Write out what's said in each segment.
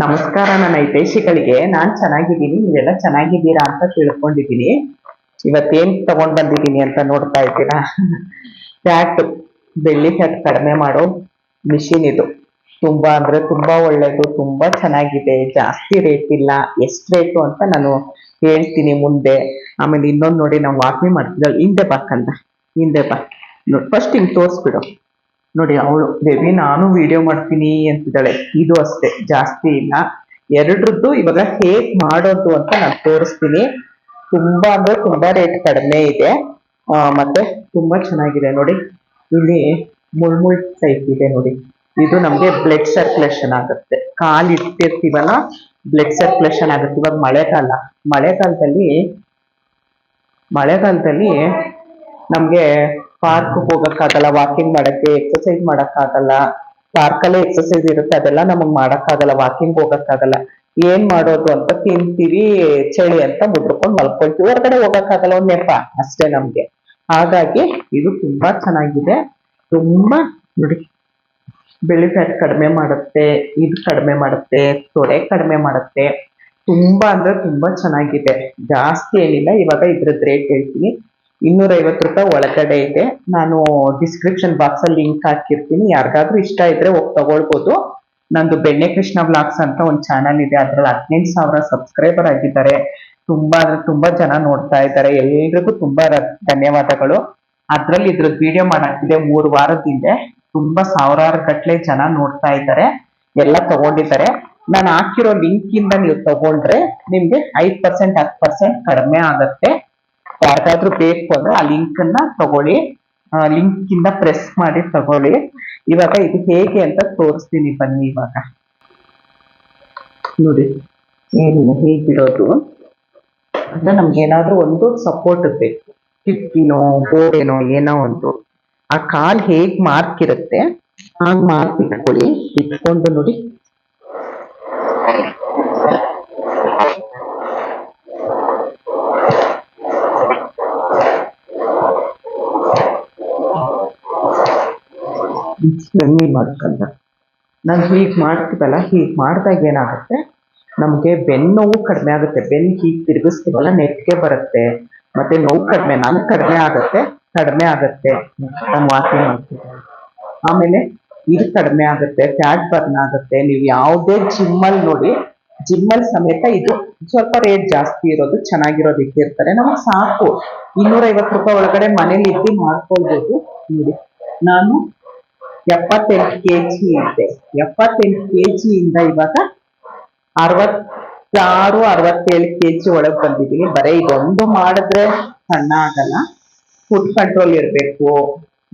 ನಮಸ್ಕಾರ ನನ್ನ ಹಿತೈಷಿಗಳಿಗೆ. ನಾನ್ ಚೆನ್ನಾಗಿದ್ದೀನಿ, ನೀವೆಲ್ಲ ಚೆನ್ನಾಗಿದ್ದೀರಾ ಅಂತ ತಿಳ್ಕೊಂಡಿದ್ದೀನಿ. ಇವತ್ತೇನ್ ತಗೊಂಡ್ ಬಂದಿದ್ದೀನಿ ಅಂತ ನೋಡ್ತಾ ಇದ್ದೀರಾ? ಫ್ಯಾಟ್, ಬೆಳ್ಳಿ ಫ್ಯಾಟ್ ಕಡಿಮೆ ಮಾಡೋ ಮಿಷಿನ್ ಇದು. ತುಂಬಾ ಅಂದ್ರೆ ತುಂಬಾ ಒಳ್ಳೇದು, ತುಂಬಾ ಚೆನ್ನಾಗಿದೆ, ಜಾಸ್ತಿ ರೇಟ್ ಇಲ್ಲ. ಎಷ್ಟ್ ರೇಟು ಅಂತ ನಾನು ಹೇಳ್ತೀನಿ ಮುಂದೆ. ಆಮೇಲೆ ಇನ್ನೊಂದು ನೋಡಿ, ನಾವು ವಾಕಿಂಗ್ ಮಾಡ್ತಿದ್ದಳು, ಹಿಂದೆ ಬಾಕಂದ, ಹಿಂದೆ ಬಾ ನೋಡಿ, ಫಸ್ಟ್ ಹಿಂಗ್ ತೋರ್ಸ್ಬಿಡು. ನೋಡಿ ಅವಳು ಬೇಬಿ ನಾನು ವಿಡಿಯೋ ಮಾಡ್ತೀನಿ ಅಂತಿದ್ದಾಳೆ. ಇದು ಅಷ್ಟೇ, ಜಾಸ್ತಿ ಇಲ್ಲ. ಎರಡ್ರದ್ದು ಇವಾಗ ಹೇಗ್ ಮಾಡೋದು ಅಂತ ನಾನು ತೋರಿಸ್ತೀನಿ. ತುಂಬಾ ಅಂದ್ರೆ ತುಂಬಾ ರೇಟ್ ಕಡಿಮೆ ಇದೆ. ಮತ್ತೆ ತುಂಬಾ ಚೆನ್ನಾಗಿದೆ ನೋಡಿ. ಇಲ್ಲಿ ಮುಳ್ಮುಳ್ ಟೈಪ್ ಇದೆ ನೋಡಿ. ಇದು ನಮ್ಗೆ ಬ್ಲಡ್ ಸರ್ಕ್ಯುಲೇಷನ್ ಆಗುತ್ತೆ. ಕಾಲ್ ಇಟ್ಟಿರ್ತೀವಲ್ಲ, ಬ್ಲಡ್ ಸರ್ಕ್ಯುಲೇಷನ್ ಆಗುತ್ತೆ. ಇವಾಗ ಮಳೆಗಾಲದಲ್ಲಿ ಮಳೆಗಾಲದಲ್ಲಿ ನಮ್ಗೆ ಪಾರ್ಕ್ ಹೋಗಕ್ಕಾಗಲ್ಲ, ವಾಕಿಂಗ್ ಮಾಡಕ್ಕೆ, ಎಕ್ಸರ್ಸೈಸ್ ಮಾಡಕ್ಕಾಗಲ್ಲ. ಪಾರ್ಕಲ್ಲೇ ಎಕ್ಸರ್ಸೈಸ್ ಇರುತ್ತೆ, ಅದೆಲ್ಲ ನಮಗ್ ಮಾಡಕ್ಕಾಗಲ್ಲ, ವಾಕಿಂಗ್ ಹೋಗಕ್ಕಾಗಲ್ಲ. ಏನ್ ಮಾಡೋದು ಅಂತ ತಿಂತೀವಿ, ಚಳಿ ಅಂತ ಮುದ್ರಕೊಂಡ್ ಮಲ್ಕೊಳ್ತೀವಿ, ಹೊರಗಡೆ ಹೋಗಕ್ಕಾಗಲ್ಲ, ಒಂದ್ ನೆಪ ಅಷ್ಟೇ ನಮ್ಗೆ. ಹಾಗಾಗಿ ಇದು ತುಂಬಾ ಚೆನ್ನಾಗಿದೆ. ತುಂಬಾ ನೋಡಿ, ಬೆಳ್ಳಿ ಫ್ಯಾಟ್ ಕಡಿಮೆ ಮಾಡುತ್ತೆ, ಇದು ಕಡಿಮೆ ಮಾಡುತ್ತೆ, ತೊಡೆ ಕಡಿಮೆ ಮಾಡುತ್ತೆ. ತುಂಬಾ ಅಂದ್ರೆ ತುಂಬಾ ಚೆನ್ನಾಗಿದೆ. ಜಾಸ್ತಿ ಏನಿಲ್ಲ. ಇವಾಗ ಇದ್ರದ್ದು ರೇಟ್ ಹೇಳ್ತೀನಿ. 250 ರೂಪಾಯಿ ಒಳಗಡೆ ಇದೆ. ನಾನು ಡಿಸ್ಕ್ರಿಪ್ಷನ್ ಬಾಕ್ಸ್ ಅಲ್ಲಿ ಲಿಂಕ್ ಹಾಕಿರ್ತೀನಿ, ಯಾರಿಗಾದ್ರೂ ಇಷ್ಟ ಇದ್ರೆ ಹೋಗಿ ತಗೊಳ್ಬೋದು. ನಂದು ಬೆಣ್ಣೆ ಕೃಷ್ಣ ಬ್ಲಾಗ್ಸ್ ಅಂತ ಒಂದು ಚಾನಲ್ ಇದೆ, ಅದ್ರಲ್ಲಿ 15,000 ಸಬ್ಸ್ಕ್ರೈಬರ್ ಆಗಿದ್ದಾರೆ. ತುಂಬಾ ಅಂದ್ರೆ ತುಂಬಾ ಜನ ನೋಡ್ತಾ ಇದ್ದಾರೆ. ಎಲ್ರಿಗೂ ತುಂಬಾ ಧನ್ಯವಾದಗಳು. ಅದ್ರಲ್ಲಿ ಇದ್ರದ್ದು ವಿಡಿಯೋ ಮಾಡಾಕ್ತಿದೆ 3 ವಾರದ ಹಿಂದೆ. ತುಂಬಾ ಸಾವಿರಾರು ಗಟ್ಲೆ ಜನ ನೋಡ್ತಾ ಇದ್ದಾರೆ, ಎಲ್ಲ ತಗೊಂಡಿದ್ದಾರೆ. ನಾನು ಹಾಕಿರೋ ಲಿಂಕ್ ಇಂದ ನೀವು ತಗೊಂಡ್ರೆ ನಿಮ್ಗೆ 5% 10% ಕಡಿಮೆ ಆಗತ್ತೆ. ಯಾರಿಗಾದ್ರೂ ಬೇಕು ಅಂದ್ರೆ ಆ ಲಿಂಕ್ ಅನ್ನ ತಗೊಳ್ಳಿ, ಲಿಂಕ್ ಇಂದ ಪ್ರೆಸ್ ಮಾಡಿ ತಗೊಳ್ಳಿ. ಇವಾಗ ಇದು ಹೇಗೆ ಅಂತ ತೋರಿಸ್ತೀನಿ ಬನ್ನಿ. ಇವಾಗ ನೋಡಿ, ಏನಿಲ್ಲ, ಹೇಗಿರೋದು ಅಂದ್ರೆ ನಮ್ಗೆ ಏನಾದ್ರೂ ಒಂದು ಸಪೋರ್ಟ್ ಬೇಕು, ಕಿಟ್ಕಿನೋ ಗೋಡೆನೋ ಏನೋ ಒಂದು. ಆ ಕಾಲ್ ಹೇಗ್ ಮಾರ್ಕ್ ಇರುತ್ತೆ ಹಾಗ್ ಮಾರ್ಕ್ ಇಟ್ಕೊಳ್ಳಿ. ಇಟ್ಕೊಂಡು ನೋಡಿ, ಕಮ್ಮಿ ಮಾಡ್ಕೊಂಡ ನಾನು ಹೀಗ್ ಮಾಡ್ತೀವಲ್ಲ, ಹೀಗ್ ಮಾಡಿದಾಗ ಏನಾಗುತ್ತೆ, ನಮ್ಗೆ ಬೆನ್ನೋವು ಕಡಿಮೆ ಆಗುತ್ತೆ. ಬೆನ್ನು ಹೀಗ್ ತಿರುಗಿಸ್ತೀವಲ್ಲ, ನೆಟ್ಗೆ ಬರುತ್ತೆ. ಮತ್ತೆ ನೋವು ಕಡಿಮೆ, ನಮ್ಗೆ ಕಡಿಮೆ ಆಗತ್ತೆ ನಾನು ವಾಕಿಂಗ್ ಮಾಡ್ತೀನಿ. ಆಮೇಲೆ ಇದು ಕಡಿಮೆ ಆಗುತ್ತೆ, ಫ್ಯಾಟ್ ಬರ್ನ್ ಆಗುತ್ತೆ. ನೀವು ಯಾವುದೇ ಜಿಮ್ಮಲ್ಲಿ ನೋಡಿ, ಜಿಮ್ಮಲ್ಲಿ ಸಮೇತ ಇದು ಸ್ವಲ್ಪ ರೇಟ್ ಜಾಸ್ತಿ ಇರೋದು, ಚೆನ್ನಾಗಿರೋದು ಇಟ್ಟಿರ್ತಾರೆ. ನಮಗೆ ಸಾಕು 250 ರೂಪಾಯಿ ಒಳಗಡೆ ಮನೇಲಿ ಇದ್ದು ಮಾಡ್ಕೊಳ್ಬೋದು. ನೋಡಿ, ನಾನು 78 kg ಇದ್ದೆ. 78 kg ಇಂದ ಇವಾಗ 66 67 kg ಒಳಗೆ ಬಂದಿದ್ದೀನಿ. ಬರೀ ಇದೊಂದು ಮಾಡಿದ್ರೆ ಸಣ್ಣ ಆಗಲ್ಲ. ಫುಡ್ ಕಂಟ್ರೋಲ್ ಇರಬೇಕು,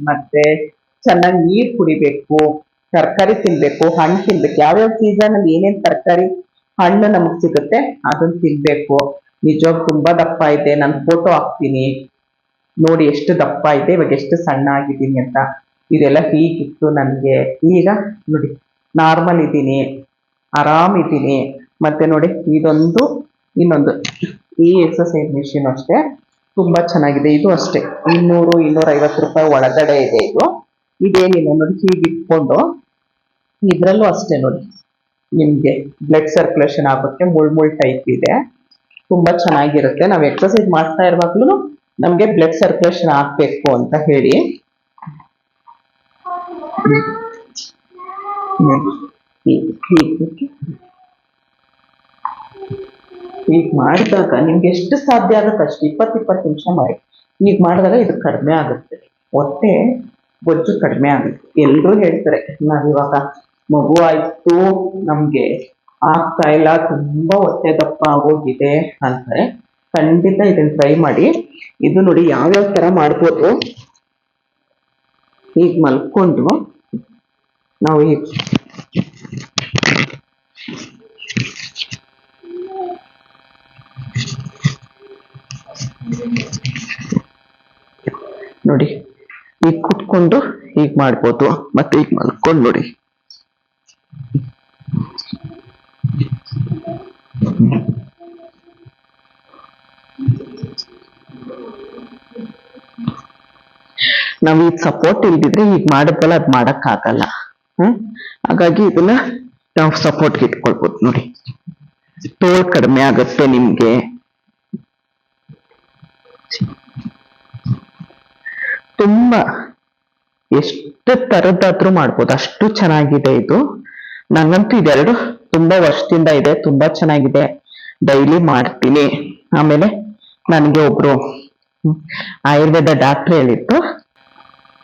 ಮತ್ತೆ ಚೆನ್ನಾಗಿ ನೀರ್ ಕುಡಿಬೇಕು, ತರಕಾರಿ ತಿನ್ಬೇಕು, ಹಣ್ಣು ತಿನ್ಬೇಕು. ಯಾವ್ಯಾವ ಸೀಸನ್ ಅಲ್ಲಿ ಏನೇನ್ ತರಕಾರಿ ಹಣ್ಣು ನಮಗ್ ಸಿಗುತ್ತೆ ಅದನ್ನ ತಿನ್ಬೇಕು. ನಿಜವಾಗ ತುಂಬಾ ದಪ್ಪ ಇದೆ, ನಾನು ಫೋಟೋ ಹಾಕ್ತೀನಿ ನೋಡಿ ಎಷ್ಟು ದಪ್ಪ ಇದೆ, ಇವಾಗ ಎಷ್ಟು ಸಣ್ಣ ಆಗಿದ್ದೀನಿ ಅಂತ. ಇದೆಲ್ಲ ಹೀಗಿತ್ತು ನನ್ಗೆ. ಈಗ ನೋಡಿ, ನಾರ್ಮಲ್ ಇದ್ದೀನಿ, ಆರಾಮಿದ್ದೀನಿ. ಮತ್ತೆ ನೋಡಿ, ಇನ್ನೊಂದು ಈ ಎಕ್ಸರ್ಸೈಸ್ ಮಿಷಿನ್ ಅಷ್ಟೇ ತುಂಬಾ ಚೆನ್ನಾಗಿದೆ. ಇದು ಅಷ್ಟೇ 200 250 ರೂಪಾಯಿ ಒಳಗಡೆ ಇದೆ ಇದು. ಇದೇನಿಲ್ಲ ನೋಡಿ, ಹೀಗೆ ಇಟ್ಕೊಂಡು ಇದ್ರಲ್ಲೂ ಅಷ್ಟೇ ನೋಡಿ, ನಿಮ್ಗೆ ಬ್ಲಡ್ ಸರ್ಕ್ಯುಲೇಷನ್ ಆಗುತ್ತೆ. ಮುಳ್ ಟೈಪ್ ಇದೆ, ತುಂಬಾ ಚೆನ್ನಾಗಿರುತ್ತೆ. ನಾವು ಎಕ್ಸರ್ಸೈಸ್ ಮಾಡ್ತಾ ಇರುವಾಗ್ಲೂ ನಮ್ಗೆ ಬ್ಲಡ್ ಸರ್ಕ್ಯುಲೇಷನ್ ಆಗ್ಬೇಕು ಅಂತ ಹೇಳಿ ಈಗ ಮಾಡಿದಾಗ ನಿಮ್ಗೆ ಎಷ್ಟು ಸಾಧ್ಯ ಆಗುತ್ತೆ ಅಷ್ಟು 20 ನಿಮಿಷ ಮಾಡಿ. ಈಗ ಮಾಡಿದಾಗ ಇದು ಕಡಿಮೆ ಆಗುತ್ತೆ, ಹೊಟ್ಟೆ ಬೊಜ್ಜು ಕಡಿಮೆ ಆಗುತ್ತೆ. ಎಲ್ರೂ ಹೇಳ್ತಾರೆ ನಾವಿವಾಗ ಮಗು ಆಯ್ತು ನಮ್ಗೆ ಆಗ್ತಾ ಇಲ್ಲ, ತುಂಬಾ ಹೊಟ್ಟೆ ದಪ್ಪ ಆಗೋಗಿದೆ ಅಂತಾರೆ. ಖಂಡಿತ ಇದನ್ನ ಟ್ರೈ ಮಾಡಿ. ಇದು ನೋಡಿ ಯಾವ್ಯಾವ ತರ ಮಾಡ್ಬೋದು. ಈಗ ಮಲ್ಕೊಂಡು ನಾವು ನೋಡಿ, ಈಗ ಕುತ್ಕೊಂಡು ಹೀಗ್ ಮಾಡ್ಬೋದು, ಮತ್ತೆ ಈಗ ಮಲ್ಕೊಂಡು ನೋಡಿ. ನಾವ್ ಈಗ ಸಪೋರ್ಟ್ ಇಲ್ದಿದ್ರೆ ಈಗ ಮಾಡಿದ್ವಲ್ಲ, ಅದ್ ಮಾಡಕ್ ಆಗಲ್ಲ. ಹಾಗಾಗಿ ಇದನ್ನ ನಾವು ಸಪೋರ್ಟ್ಗೆ ಇಟ್ಕೊಳ್ಬೋದು ನೋಡಿ. ತೋಲ್ ಕಡಿಮೆ ಆಗುತ್ತೆ ನಿಮ್ಗೆ. ತುಂಬಾ ಎಷ್ಟು ತರದ್ದಾದ್ರೂ ಮಾಡ್ಬೋದು, ಅಷ್ಟು ಚೆನ್ನಾಗಿದೆ ಇದು. ನಂಗಂತೂ ಇದೆರಡು ತುಂಬಾ ವರ್ಷದಿಂದ ಇದೆ, ತುಂಬಾ ಚೆನ್ನಾಗಿದೆ, ಡೈಲಿ ಮಾಡ್ತೀನಿ. ಆಮೇಲೆ ನನಗೆ ಒಬ್ರು ಆಯುರ್ವೇದ ಡಾಕ್ಟರ್ ಹೇಳಿತ್ತು,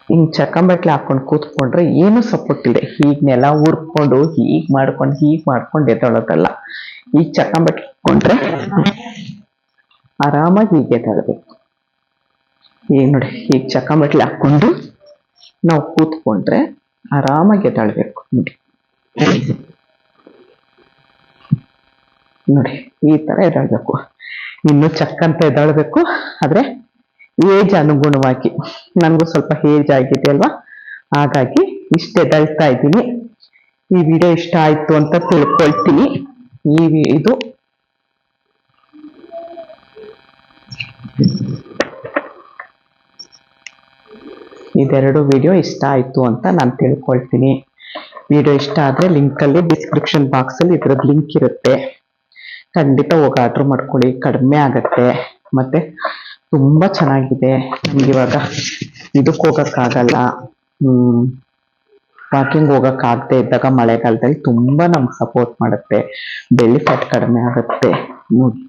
ಹಿಂಗ್ ಚಕ್ಕಂಬಟ್ಲೆ ಹಾಕೊಂಡು ಕೂತ್ಕೊಂಡ್ರೆ ಏನು ಸಪೋರ್ಟ್ ಇದೆ, ಹೀಗ್ ನೆಲ ಊರ್ಕೊಂಡು ಹೀಗ್ ಮಾಡ್ಕೊಂಡು ಎದ್ದೊಳೋದಲ್ಲ. ಈಗ ಚಕ್ಕಂಬಟ್ಲೆ ಹಾಕೊಂಡ್ರೆ ಆರಾಮಾಗಿ ಹೀಗೆ ಎದ್ದೊಳ್ಬೇಕು. ಈಗ ನೋಡಿ, ಈಗ ಚಕ್ಕಂಬಟ್ಲೆ ಹಾಕೊಂಡು ನಾವು ಕೂತ್ಕೊಂಡ್ರೆ ಆರಾಮಾಗಿ ಎದ್ದೊಳ್ಬೇಕು ನೋಡಿ. ನೋಡಿ ಈ ತರ ಎದ್ದೊಳ್ಬೇಕು. ಇನ್ನು ಚಕ್ಕಂತ ಎದ್ದೊಳ್ಬೇಕು, ಆದ್ರೆ ಏಜ್ ಅನುಗುಣವಾಗಿ. ನನಗೂ ಸ್ವಲ್ಪ ಏಜ್ ಆಗಿದೆ ಅಲ್ವಾ, ಹಾಗಾಗಿ ಇಷ್ಟ ಎದ್ದಳ್ತಾ ಇದ್ದೀನಿ. ಈ ವಿಡಿಯೋ ಇಷ್ಟ ಆಯ್ತು ಅಂತ ತಿಳ್ಕೊಳ್ತೀನಿ. ಇದು ಇದೆರಡು ವಿಡಿಯೋ ಇಷ್ಟ ಆಯ್ತು ಅಂತ ನಾನು ತಿಳ್ಕೊಳ್ತೀನಿ. ವಿಡಿಯೋ ಇಷ್ಟ ಆದ್ರೆ ಲಿಂಕಲ್ಲಿ ಡಿಸ್ಕ್ರಿಪ್ಷನ್ ಬಾಕ್ಸಲ್ಲಿ ಇದ್ರದ್ದು ಲಿಂಕ್ ಇರುತ್ತೆ, ಖಂಡಿತ ಹೋಗಿ ಆರ್ಡ್ರ್ ಮಾಡ್ಕೊಳ್ಳಿ, ಕಡಿಮೆ ಆಗತ್ತೆ. ಮತ್ತೆ ತುಂಬಾ ಚೆನ್ನಾಗಿದೆ. ನಮ್ಗೆ ಇವಾಗ ಇದಕ್ಕೆ ಹೋಗಕ್ಕಾಗಲ್ಲ, ವಾಕಿಂಗ್ ಹೋಗಕ್ಕಾಗದೆ ಇದ್ದಾಗ ಮಳೆಗಾಲದಲ್ಲಿ ತುಂಬಾ ನಮ್ಗೆ ಸಪೋರ್ಟ್ ಮಾಡುತ್ತೆ, ಬೆಲ್ಲಿ ಫ್ಯಾಟ್ ಕಡಿಮೆ ಆಗುತ್ತೆ. ನೋಡಿ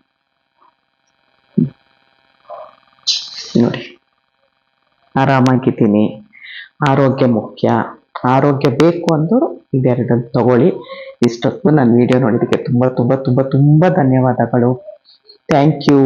ಆರಾಮಾಗಿದ್ದೀನಿ. ಆರೋಗ್ಯ ಮುಖ್ಯ, ಆರೋಗ್ಯ ಬೇಕು ಅಂದವರು ಇದೆರಡನ್ನು ತಗೊಳ್ಳಿ. ಇಷ್ಟೊತ್ತು ನನ್ನ ವಿಡಿಯೋ ನೋಡಿದ್ದಕ್ಕೆ ತುಂಬಾ ತುಂಬಾ ತುಂಬಾ ತುಂಬಾ ಧನ್ಯವಾದಗಳು. Thank you.